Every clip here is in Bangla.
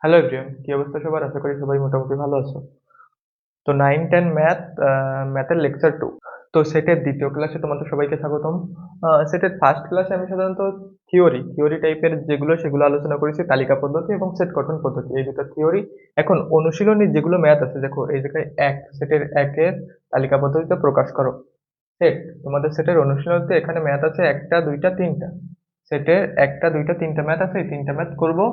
হ্যালো এভরিওয়ান, কি অবস্থা সবার? আশা করি সবাই মোটামুটি ভালো আছো। তো 9-10 ম্যাথের লেকচার 2। তো সেটের দ্বিতীয় ক্লাসে তোমাদের সবাইকে স্বাগতম। সেটের ফার্স্ট ক্লাসে আমি সাধারণত থিওরি টাইপের যেগুলো সেগুলো আলোচনা করেছি, তালিকা পদ্ধতি এবং সেট গঠন পদ্ধতি, এই দুটো থিওরি। এখন অনুশীলনী যেগুলো ম্যাথ আছে, দেখো এই জায়গায় সেটের একের তালিকা পদ্ধতিতে প্রকাশ করো। সেট, তোমাদের সেটের অনুশীলনীতে এখানে ম্যাথ আছে একটা দুইটা তিনটা। সেটের একটা দুইটা তিনটা ম্যাথ আছে, এই তিনটা ম্যাথ করবো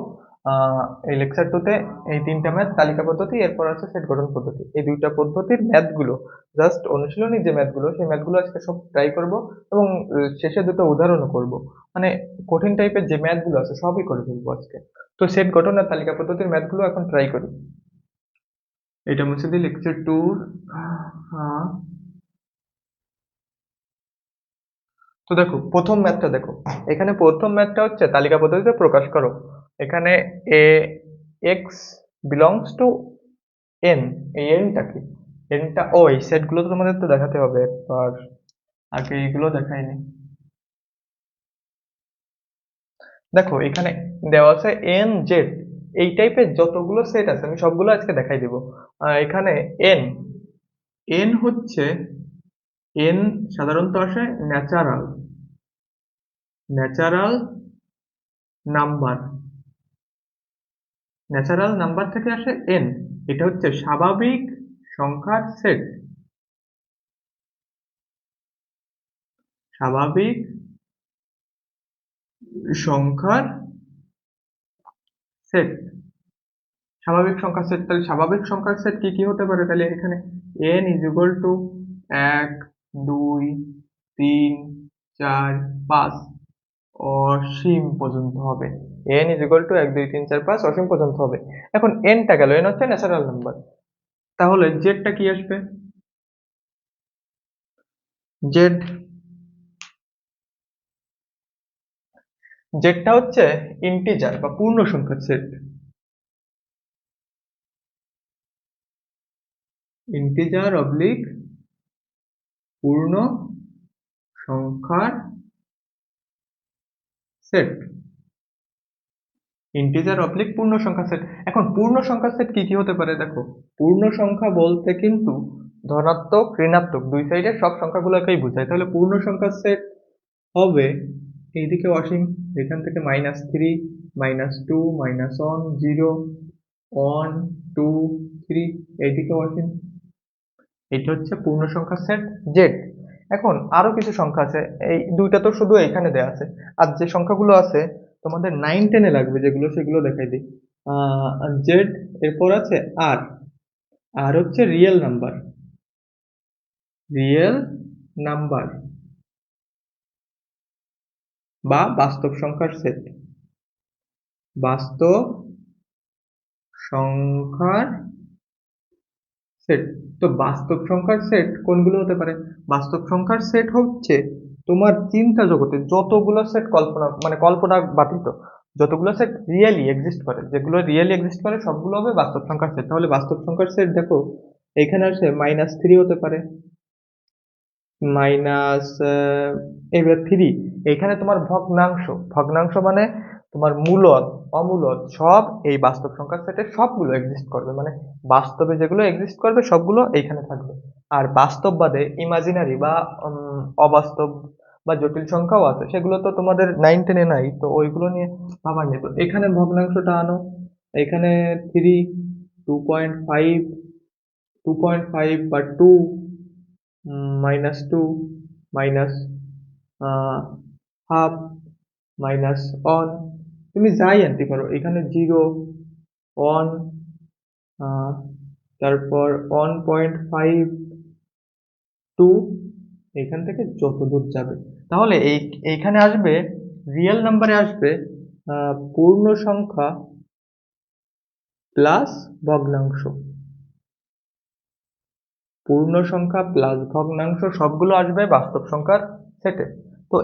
এই লেকচার টুতে। এই তিনটা ম্যাথ তালিকা পদ্ধতি, এরপর আছে সেট গঠন পদ্ধতি। এই দুইটা পদ্ধতির ম্যাথ গুলো, জাস্ট অনুশীলনী যে ম্যাথ গুলো, সেই ম্যাথ গুলো আজকে সব ট্রাই করব। এবং শেষে দুটো উদাহরণও করব। মানে কঠিন টাইপের যে ম্যাথ গুলো আছে সবই করে ফেলবো আজকে। তো সেট গঠন আর তালিকা পদ্ধতির ম্যাথ গুলো এখন ট্রাই করি। এটা মুছে দিই লেকচার টুর। তো দেখো প্রথম ম্যাথটা দেখো। এখানে প্রথম ম্যাথটা হচ্ছে তালিকা পদ্ধতিতে প্রকাশ করো। এখানে এ এক্স বিলংস টু এন। এই এনটা কি? এনটা এই সেট গুলো তো তোমাদের তো দেখাতে হবে একবার। আগে এইগুলো দেখাইনি। দেখো এখানে দেওয়া আছে এন জেড। এই টাইপের যতগুলো সেট আছে আমি সবগুলো আজকে দেখাই দিব। এখানে এন এন হচ্ছে, এন সাধারণত আসে natural natural number. Natural number থেকে আসে এন। এটা হচ্ছে স্বাভাবিক সংখ্যার সেট। স্বাভাবিক সংখ্যার সেট। স্বাভাবিক সংখ্যার সেট, তাহলে স্বাভাবিক সংখ্যার সেট কি কি হতে পারে? তাহলে এখানে এন ইজ ইকুয়াল টু এক, দুই, তিন, চার, পাঁচ, অসীম পর্যন্ত হবে। এন ইজ ইকুয়াল টু এক, দুই, তিন, চার, পাঁচ, অসীম পর্যন্ত হবে। এখন এনটা গেল, এন হচ্ছে ন্যাচারাল নাম্বার। তাহলে জেডটা কি আসবে? জেড, জেডটা হচ্ছে ইন্টিজার বা পূর্ণ সংখ্যার সেট। ইন্টিজার অবলিক পূর্ণ সংখ্যার সেট। ইন্টিজার অবলিক পূর্ণ সংখ্যা সেট। এখন পূর্ণ সংখ্যা সেট কি কি হতে পারে দেখো। পূর্ণ সংখ্যা বলতে কিন্তু ধনাত্মক ঋণাত্মক দুই সাইডের সব সংখ্যাগুলোকেই বোঝায়। তাহলে পূর্ণ সংখ্যার সেট হবে এইদিকে অসীম, এখান থেকে -3, -2, -1, 0, 1, 2, 3, এইদিকে অসীম। এটা হচ্ছে পূর্ণ সংখ্যার সেট জেড। এখন আরো কিছু সংখ্যা আছে, এই দুইটা তো শুধু এখানে দেয়া আছে। আর যে সংখ্যাগুলো আছে তোমাদের 9-10-এ লাগবে যেগুলো, সেগুলো দেখাই দিই। জেড, এরপর আছে আর। আর হচ্ছে রিয়েল নাম্বার। রিয়েল নাম্বার বা বাস্তব সংখ্যার সেট। বাস্তব সংখ্যার সেট। তো বাস্তব সংখ্যার সেট কোনগুলো হতে পারে? বাস্তব সংখ্যার সেট হচ্ছে তোমার চিন্তা জগতে যতগুলো সেট কল্পনা, মানে কল্পনা বাতিত যতগুলো সেট রিয়েলি এক্সিস্ট করে, যেগুলো রিয়েলি এক্সিস্ট করে সবগুলো হবে বাস্তব সংখ্যার সেট। তাহলে বাস্তব সংখ্যার সেট দেখো, এখানে আসে -3 হতে পারে, মাইনাস এবার 3। এখানে তোমার ভগ্নাংশ, ভগ্নাংশ মানে তোমার মূলদ, অমূলদ সব এই বাস্তব সংখ্যার সেটে সবগুলো এক্সিস্ট করবে। মানে বাস্তবে যেগুলো এক্সিস্ট করবে সবগুলো এইখানে থাকবে। আর বাস্তব বাদে ইমাজিনারি বা অবাস্তব বা জটিল সংখ্যাও আছে, সেগুলো তো তোমাদের 9-10-এ নাই, তো ওইগুলো নিয়ে ভাবার নেই। তো এখানে ভগ্নাংশটা আনো। এখানে 3, 2.5, 2.5 বা 2, -2, মাইনাস হাফ, -1, তুমি যাই আনতে পারো। এখানে 0, 1, তারপর 1.5, 2, এখান থেকে যত দূর যাবে। তাহলে এইখানে আসবে, রিয়েল নাম্বারে আসবে পূর্ণ সংখ্যা প্লাস ভগ্নাংশ। পূর্ণ সংখ্যা প্লাস ভগ্নাংশ সবগুলো আসবে বাস্তব সংখ্যার সেটে। তো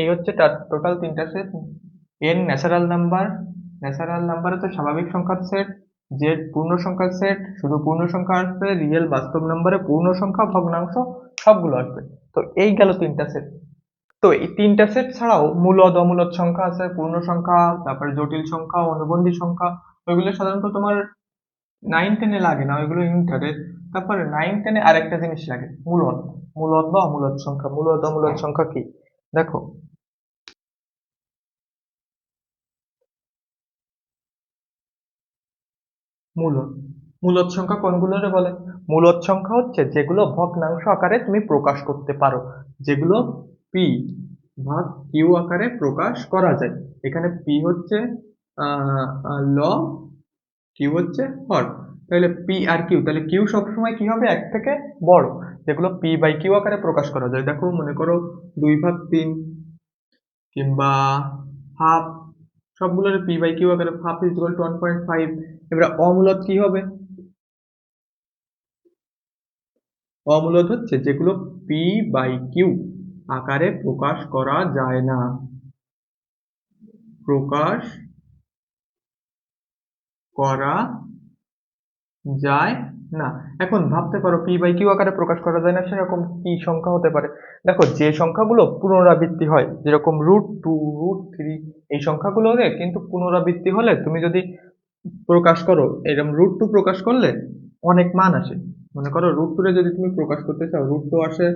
এই হচ্ছে তার টোটাল তিনটা set. N natural number, natural number হচ্ছে স্বাভাবিক সংখ্যার সেট। জেড পূর্ণ সংখ্যার সেট, শুধু পূর্ণ সংখ্যা আসবে। রিয়েল বাস্তব নাম্বারে পূর্ণ সংখ্যা ভগ্নাংশ সবগুলো আসবে। তো এই গেল তিনটা সেট। তো এই তিনটা সেট ছাড়াও মূলদ অমূলদ সংখ্যা আছে, পূর্ণ সংখ্যা, তারপরে জটিল সংখ্যা, অনুবন্ধী সংখ্যা। ওইগুলো সাধারণত তোমার 9-10-এ লাগে না, ওইগুলো ইন্টারে। তারপরে 9-10-এ আরেকটা জিনিস লাগে, মূলদ। মূলদ বা অমূলদ সংখ্যা। মূলদ অমূলদ সংখ্যা কি দেখো, মূলদ মূলদ সংখ্যা কোনগুলোরে বলে? মূলদ সংখ্যা হচ্ছে যেগুলো ভগ্নাংশ আকারে তুমি প্রকাশ করতে পারো, যেগুলো পি ভাগ কিউ আকারে প্রকাশ করা যায়। এখানে পি হচ্ছে লব, কিউ হচ্ছে হর। তাহলে পি আর কিউ, তাহলে কিউ সবসময় কি হবে, এক থেকে বড়। যেগুলো পি বাই কিউ আকারে প্রকাশ করা যায়, দেখো মনে করো 2/3 কিংবা হাফ, সবগুলোর পি বাই কিউ আকারে। Half is equal two 1.5। এবার অমূলদ কি হবে? অমূলদ হচ্ছে যেগুলো পি বাই কিউ আকারে প্রকাশ করা যায় না, প্রকাশ করা যায় না। এখন ভাবতে পারো পি বাই কিউ আকারে প্রকাশ করা যায় না, সেরকম কি সংখ্যা হতে পারে? দেখো, যে সংখ্যাগুলো পুনরাবৃত্তি হয়, যেরকম √2, √3, এই সংখ্যাগুলোরে কিন্তু পুনরাবৃত্তি হলে তুমি যদি প্রকাশ করো, এরকম √2 প্রকাশ করলে অনেক মান আসে। মনে করো √2 রে যদি তুমি প্রকাশ করতে চাও, √2 আসে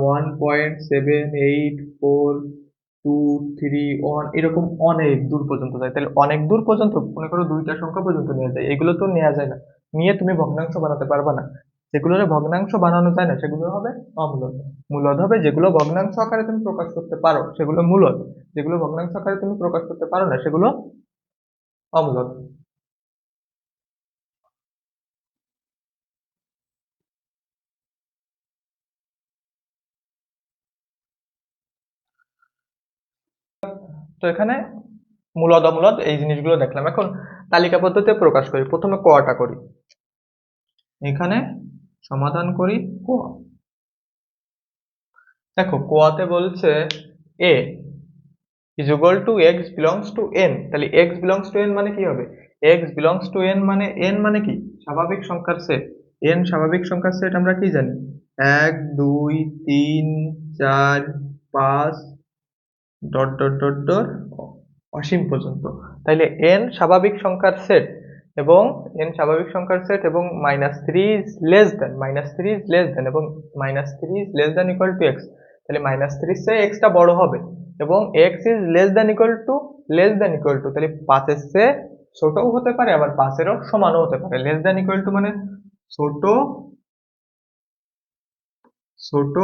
1.784231, এরকম অনেক দূর পর্যন্ত যায়। তাহলে অনেক দূর পর্যন্ত মনে করো দুইটা সংখ্যা পর্যন্ত নেওয়া যায়, এগুলো তো নেওয়া যায় না। নিয়ে তুমি ভগ্নাংশ বানাতে পারবা না। যেগুলোর ভগ্নাংশ বানানো যায় না সেগুলো হবে অমূলদ। মূলদ হবে যেগুলো ভগ্নাংশ আকারে তুমি প্রকাশ করতে পারো, সেগুলো মূলদ। যেগুলো ভগ্নাংশ আকারে তুমি প্রকাশ করতে পারো না, সেগুলো অমূলদ। তো এখানে মূলদ অমূলদ এই জিনিসগুলো দেখলাম। এখন তালিকা পদ্ধতিতে প্রকাশ করি। প্রথমে কটা করি, এখানে সমাধান করি ক। দেখো কোয়াতে বলছে A is equal to x belongs to N. তাহলে এক্স বিলংস টু এন মানে কি হবে? এক্স বিলংস টু এন মানে এন মানে কি? স্বাভাবিক সংখ্যার সেট। এন স্বাভাবিক সংখ্যার সেট আমরা কি জানি? 1 2 3 4 5 ডট ডট ডট ডট অসীম পর্যন্ত। তাইলে এন স্বাভাবিক সংখ্যার সেট, এবং এন স্বাভাবিক সংখ্যার সেট, এবং -3 is less than, -3 is less than, এবং -3 is less than equal to x. তাহলে -3 এর চেয়ে এক্সটা বড় হবে, এবং x is less than equal to, তাহলে 5 এর চেয়ে ছোটও হতে পারে, আবার 5 এরও সমানও হতে পারে। লেস দেন ইকুয়াল টু মানে ছোট, ছোট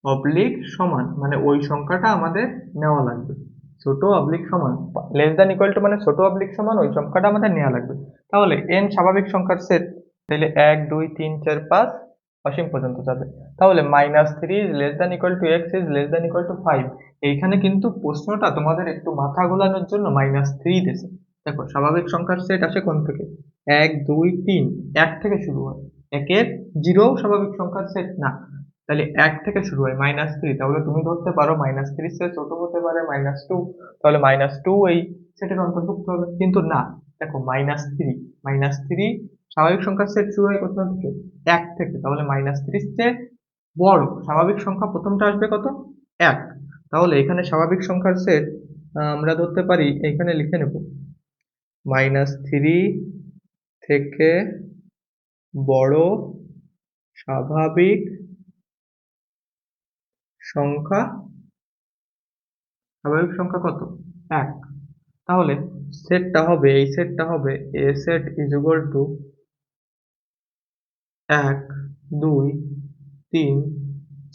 অবলিক সমান, মানে ওই সংখ্যাটা আমাদের নেওয়া লাগবে। ছোট অবলিক সমান, লেস দ্যান ইকুয়াল টু মানে ছোট অবলিক সমান, ওই সংখ্যাটা আমাদের নেওয়া লাগবে। তাহলে এন স্বাভাবিক সংখ্যার সেট, তাহলে 1 2 3 4 5 অসীম পর্যন্ত যাবে। তাহলে -3 is less than equal to x is less than equal two 5। এইখানে কিন্তু প্রশ্নটা তোমাদের একটু মাথা গোলানোর জন্য -3 দিয়েছে। দেখো স্বাভাবিক সংখ্যার সেট আসে কোন থেকে? 1 2 3, 1 থেকে শুরু হয়। একের জিরো স্বাভাবিক সংখ্যার সেট না, তাহলে 1 থেকে শুরু হয়। -3, তাহলে তুমি ধরতে পারো -3 চেয়ে ছোট হতে পারে -2, তাহলে -2 এই সেটের অন্তর্ভুক্ত হবে। কিন্তু না, দেখো -3 স্বাভাবিক সংখ্যার সেট শুরু হয় কোথা থেকে? 1 থেকে। তাহলে -3 চেয়ে বড় স্বাভাবিক সংখ্যা প্রথমটা আসবে কত? 1। তাহলে এখানে স্বাভাবিক সংখ্যার সেট আমরা ধরতে পারি, এখানে লিখে নেব -3 থেকে বড় স্বাভাবিক সংখ্যা। স্বাভাবিক সংখ্যা কত? 1। তাহলে সেটটা হবে, এই সেটটা হবে এ সেট ইজ ইকুয়াল টু 1 2 3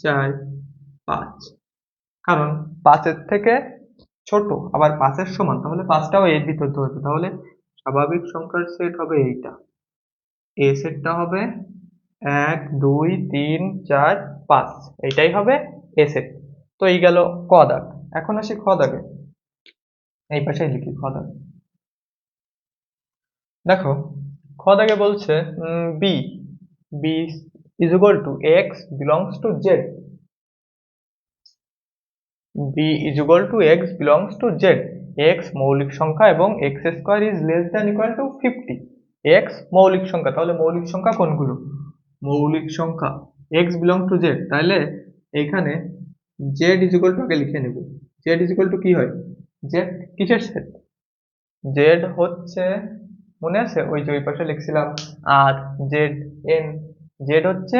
4 5। কারণ 5-এর থেকে ছোট আবার 5-এর সমান, তাহলে 5টাও এর ভিতর ধরবে। তাহলে স্বাভাবিক সংখ্যার সেট হবে এইটা, এ সেটটা হবে 1 2 3 4 5, এইটাই হবে এ সেট। তো এই গেল ক দাগ। এখন আসি খ দাগে, এই পাশেই লিখি খ দাগ। দেখো খ দাগে বলছে B B is equal to x belongs to Z. B is equal to x belongs to Z. X মৌলিক সংখ্যা এবং X square is less than equal to 50। X মৌলিক সংখ্যা, তাহলে মৌলিক সংখ্যা কোনগুলো? মৌলিক সংখ্যা এক্স বিলং টু জেড, তাহলে এইখানে জেড ইজ ইকুয়াল টু আগে লিখে নেব, জেড ইজ ইকুয়াল টু কি হয়, জেড কিসের সেট, জেড হচ্ছে, মনে আছে ওই যে ওই পাশে লিখছিলাম আর জেড এন, জেড হচ্ছে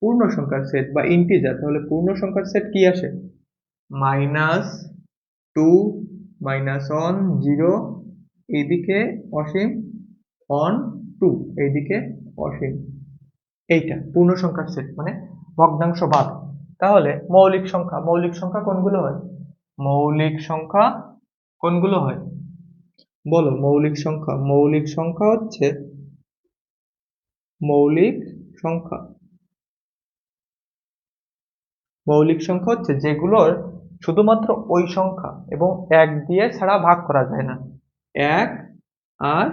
পূর্ণ সংখ্যার সেট বা ইন্টিজার, তাহলে পূর্ণ সংখ্যার সেট কি আসে, -2 -1 0, এইদিকে অসীম 1 2, এইদিকে অসীম, এইটা পূর্ণ সংখ্যার সেট মানে ভগ্নাংশ বাদ। তাহলে মৌলিক সংখ্যা, মৌলিক সংখ্যা কোনগুলো হয়, মৌলিক সংখ্যা কোনগুলো হয় বলো, মৌলিক সংখ্যা, মৌলিক সংখ্যা হচ্ছে, মৌলিক সংখ্যা, মৌলিক সংখ্যা হচ্ছে যেগুলোর শুধুমাত্র ওই সংখ্যা এবং এক দিয়ে ছাড়া ভাগ করা যায় না, এক আর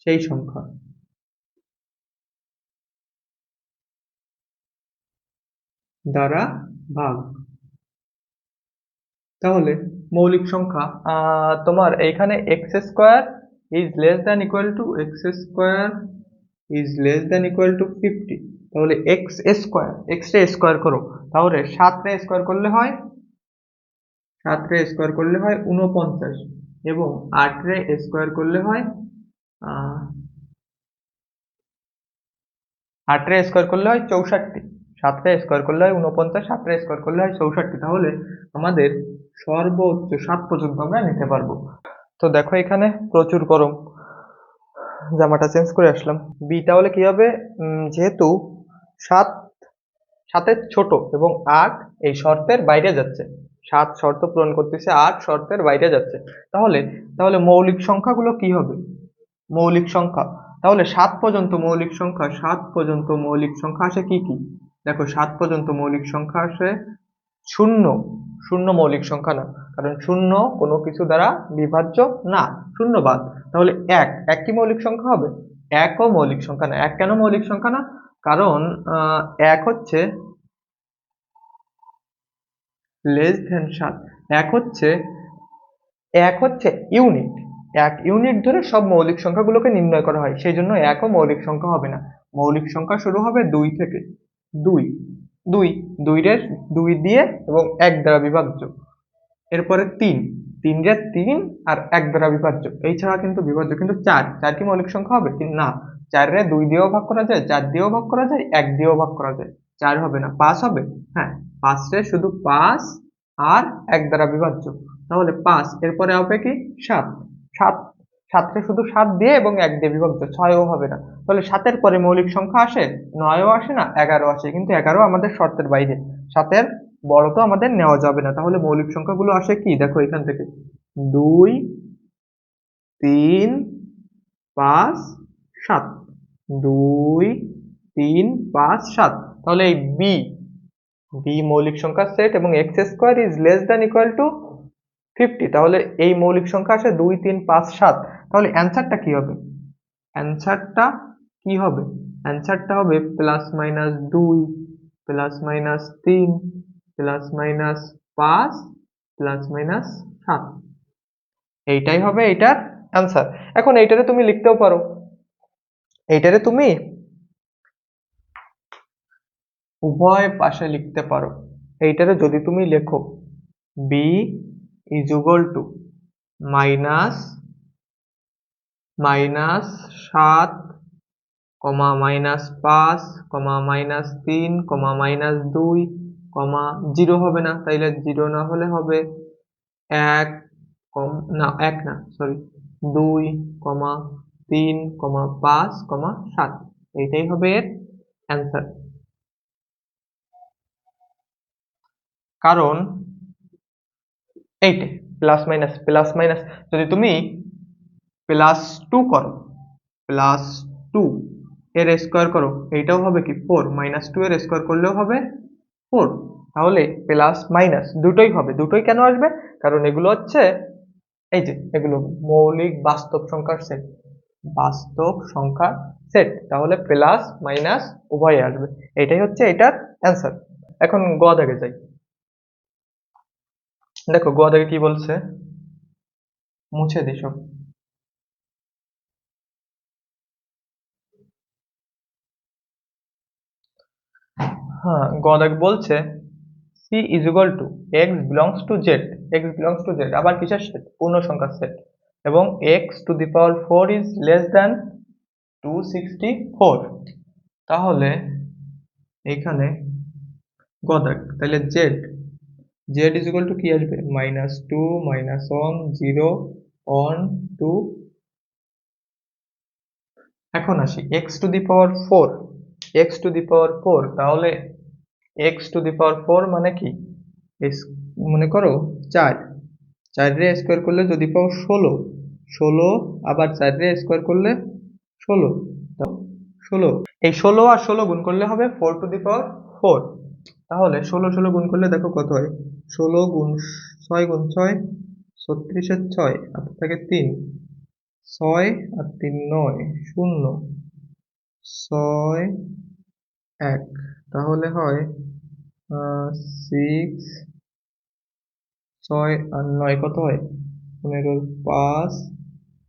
সেই সংখ্যা দ্বারা ভাগ। তাহলে মৌলিক সংখ্যা তোমার এইখানে x square is less than equal to, x square is less than equal to 50, তাহলে x square, X ray square করো, তাহলে 7 রে স্কোয়ার করলে হয়, 7 রে স্কোয়ার করলে হয় 49, এবং 8 রে স্কোয়ার করলে হয় 8 রে স্কোয়ার করলে হয় 64, 7 রে স্কোয়ার করলে হয় 49, 7 রে স্কোয়ার করলে হয় 64, তাহলে আমাদের সর্বোচ্চ 7 পর্যন্ত আমরা নিতে পারবো। তো দেখো এখানে প্রচুর গরম, জামাটা চেঞ্জ করে আসলাম। বি তাহলে কি হবে, যেহেতু 7 7-এর ছোট এবং 8 এই শর্তের বাইরে যাচ্ছে, 7 শর্ত পূরণ করতেছে, 8 শর্তের বাইরে যাচ্ছে, তাহলে তাহলে মৌলিক সংখ্যাগুলো কি হবে, মৌলিক সংখ্যা, তাহলে 7 পর্যন্ত মৌলিক সংখ্যা, 7 পর্যন্ত মৌলিক সংখ্যা আসে কি কি, দেখো 7 পর্যন্ত মৌলিক সংখ্যা আসে শূন্য, শূন্য মৌলিক সংখ্যা না, কারণ শূন্য কোনো কিছু দ্বারা বিভাজ্য না, শূন্য বাদ, তাহলে এক, এক কি মৌলিক সংখ্যা হবে, একও মৌলিক সংখ্যা না, এক কেন মৌলিক সংখ্যা না, কারণ এক হচ্ছে লেস দেন 7, এক হচ্ছে, এক হচ্ছে ইউনিট, এক ইউনিট ধরে সব মৌলিক সংখ্যাগুলোকে নির্ণয় করা হয়, সেই জন্য একও মৌলিক সংখ্যা হবে না, মৌলিক সংখ্যা শুরু হবে 2 থেকে, 2 2 2 এর 2 দিয়ে এবং 1 দ্বারা বিভাজ্য, এরপরে 3 3 রে 3 আর 1 দ্বারা বিভাজ্য, এই ছাড়া কিন্তু বিভাজ্য, কিন্তু 4 4 কি মৌলিক সংখ্যা হবে না, 4 রে 2 দিয়েও ভাগ করা যায়, 4 দিয়েও ভাগ করা যায়, 1 দিয়েও ভাগ করা যায়, 4 হবে না, 5 হবে, হ্যাঁ 5 রে শুধু 5 আর 1 দ্বারা বিভাজ্য, তাহলে 5, এরপরে হবে কি 7, 7 7 রে শুধু 7 দিয়ে এবং 1 দিয়ে বিভক্ত, 6ও হবে না, তাহলে 7-এর পরে মৌলিক সংখ্যা আসে 9ও আসে না, 11 আসে, কিন্তু 11 আমাদের শর্তের বাইরে, 7-এর বড় তো আমাদের নেওয়া যাবে না, তাহলে মৌলিক সংখ্যাগুলো আসে কি, দেখো এখান থেকে 2 3 5 7, 2 3 5 7, তাহলে এই বি, বি মৌলিক সংখ্যার সেট এবং X square is less than equal to 50, তাহলে এই মৌলিক সংখ্যা আসে 2 3 5 7, তাহলে অ্যান্সারটা কি হবে, অ্যান্সারটা কি হবে, অ্যান্সারটা হবে +-2 +-3 +-5 +-7, এইটাই হবে এইটার অ্যান্সার। এখন এইটারে তুমি লিখতেও পারো, এইটারে তুমি উভয় পাশে লিখতে পারো, এইটারে যদি তুমি লেখো B is equal to minus -7, -5, -3, -2, 0 হবে না, তাইলে 0 না হলে হবে 1, না 1 না সরি 2, 3, 5, 7, এইটাই হবে এর অ্যান্সার। কারণ এইটাই প্লাস মাইনাস প্লাস মাইনাস, যদি তুমি +2 করো, +2 এর স্কোয়ার করো, এইটাও হবে কি 4, -2 এর স্কোয়ার করলেও হবে 4, তাহলে প্লাস মাইনাস দুটোই হবে, দুটোই কেন আসবে, কারণ এগুলো হচ্ছে এই যে এগুলো মৌলিক বাস্তব সংখ্যার সেট, বাস্তব সংখ্যার সেট, তাহলে প্লাস মাইনাস উভয় আসবে, এটাই হচ্ছে এটার অ্যান্সার। এখন গ দাগে যাই, দেখো গ দাগে কি বলছে, মুছে দিই সব। হ্যাঁ গ দাগ বলছে C is equal to x belongs to Z, x belongs to Z আবার কিসের সেট, পূর্ণ সংখ্যার সেট, এবং x to the power 4 is less than 264। তাহলে এখানে গদাক, তাহলে Z, Z is equal to কি আসবে, -2 -1 0 1 2। এখন আসি x to the power 4, x to the power 4, তাহলে এক্স টু দি পাওয়ার 4 মানে কি, মনে করো 4, 4 রে স্কোয়ার করলে যদি পাও 16, 16 আবার 4 রে স্কোয়ার করলে 16, 16, এই 16 আর 16 গুণ করলে হবে 4 টু দি পাওয়ার 4। তাহলে 16 16 গুণ করলে দেখো কত হয়, 16 গুণ 6 গুণ 6 36 এর 6 আর থাকে 3, 6 আর 3 9 0 6 1, তাহলে হয় 6 6 আর 9 কত হয় 15 5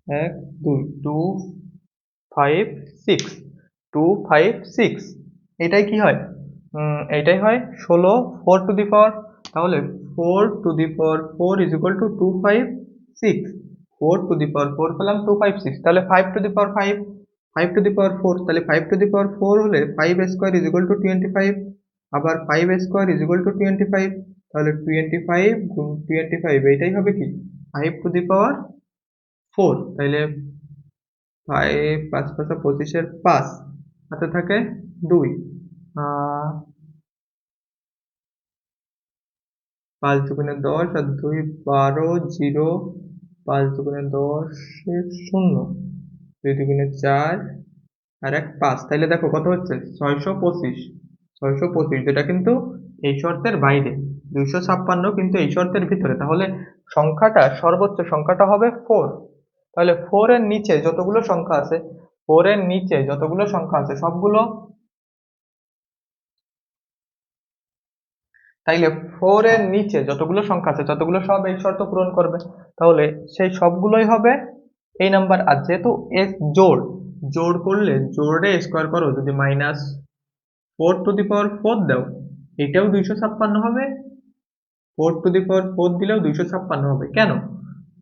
1 2 2 5 6 2 5 6, এটাই কি হয়, এইটাই হয় 16 4 টু দি পাওয়ার, তাহলে 4 to the power 4 is equal to 256, 4 to the power 4 পেলাম 256, তাহলে 5 two the power 5, 5 two the power 4, তাহলে 5 টু দি পাওয়ার 4 হলে 5 স্কোয়ার ইজ ইকুয়াল টু 25, আবার 5 স্কোয়ার ইজ ইকুয়াল টু 25, তাহলে 25 গুণ 25 এইটাই হবে কি 5 টু দি পাওয়ার 4, তাহলে 5 5 5 25 এর 5 হাতে থাকে 2, 5 দুগুণে 10 আর 2 12 0, 5 দুগুণে 10 এর 0, 2 দুগুণে 4 আর 1 5, তাহলে দেখো কত হচ্ছে 625, 625, যেটা কিন্তু এই শর্তের বাইরে, 256 কিন্তু এই শর্তের ভিতরে, তাহলে সংখ্যাটা সর্বোচ্চ সংখ্যাটা হবে 4। তাহলে 4 এর নিচে যতগুলো সংখ্যা আছে, 4 এর নিচে যতগুলো সংখ্যা আছে সবগুলো, তাইলে 4 এর নিচে যতগুলো সংখ্যা আছে ততগুলো সব এই শর্ত পূরণ করবে, তাহলে সেই সবগুলোই হবে এই নাম্বার। আর যেহেতু এস জোড়, জোড় করলে জোড়ে স্কোয়ার করো, যদি -4 টু দি পাওয়ার 4 দাও এটাও 256 হবে, 4 টু দি পাওয়ার 4 দিলেও 256 হবে। কেন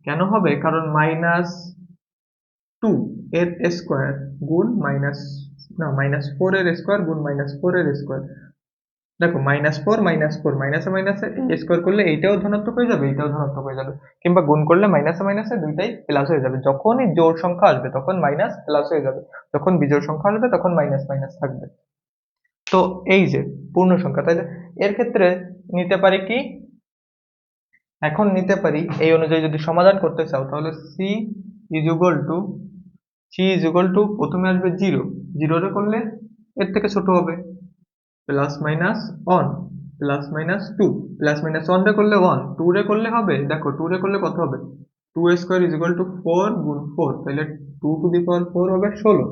কেন হবে, কারণ -2 এর স্কোয়ার গুণ -4 এর স্কোয়ার গুণ -4 এর স্কোয়ার, দেখো -4 -4 মাইনাসে মাইনাসে স্কোয়ার করলে এইটাও ধনাত্মক হয়ে যাবে, এইটাও ধনাত্মক হয়ে যাবে, কিংবা গুণ করলে মাইনাসে মাইনাসে দুইটাই প্লাস হয়ে যাবে। যখনই জোড় সংখ্যা আসবে তখন মাইনাস প্লাস হয়ে যাবে, যখন বিজোড় সংখ্যা আসবে তখন মাইনাস মাইনাস থাকবে। তো এই যে পূর্ণ সংখ্যা, তাহলে এর ক্ষেত্রে নিতে পারি কি, এখন নিতে পারি এই অনুযায়ী যদি সমাধান করতে চাও, তাহলে সি ইজ ইকুয়াল টু প্রথমে আসবে 0, 0 রে করলে এর থেকে ছোট হবে plus minus 1 plus minus 2, plus minus 1 রে করলে 1, 2 রে করলে হবে, দেখো 2 রে করলে কত হবে, 2 স্কোয়ার ইজ ইকুয়াল টু 4 গুণ 4, তাহলে 2 টু দি পাওয়ার 4 হবে 16,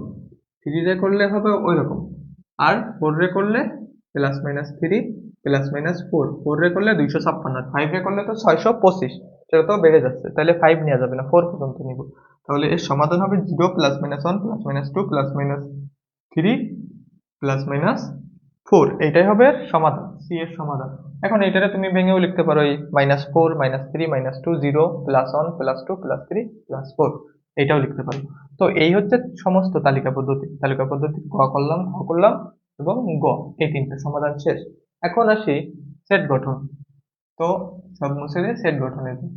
3 রে করলে হবে ওই রকম, আর 4 রে করলে প্লাস মাইনাস 3 প্লাস মাইনাস 4, 4 রে করলে 256, আর 5 রে করলে তো 625, সেটা তো বেড়ে যাচ্ছে, তাহলে 5 নেওয়া যাবে না, 4 পর্যন্ত নিব। তাহলে এর সমাধান হবে 0 plus minus 1 plus minus 2 plus minus 3 plus minus 4, এইটাই হবে সমাধান, সি এর সমাধান। এখন এইটারে তুমি ভেঙেও লিখতে পারো, এই -4 -3 -2 0 +1 +2 +3 +4, এইটাও লিখতে পারো। তো এই হচ্ছে সমস্ত তালিকা পদ্ধতি, ক করলাম, খ করলাম এবং গ, এই তিনটে সমাধান শেষ। এখন আসি সেট গঠন। তো সব মুছে দিয়ে সেট গঠনে দিই।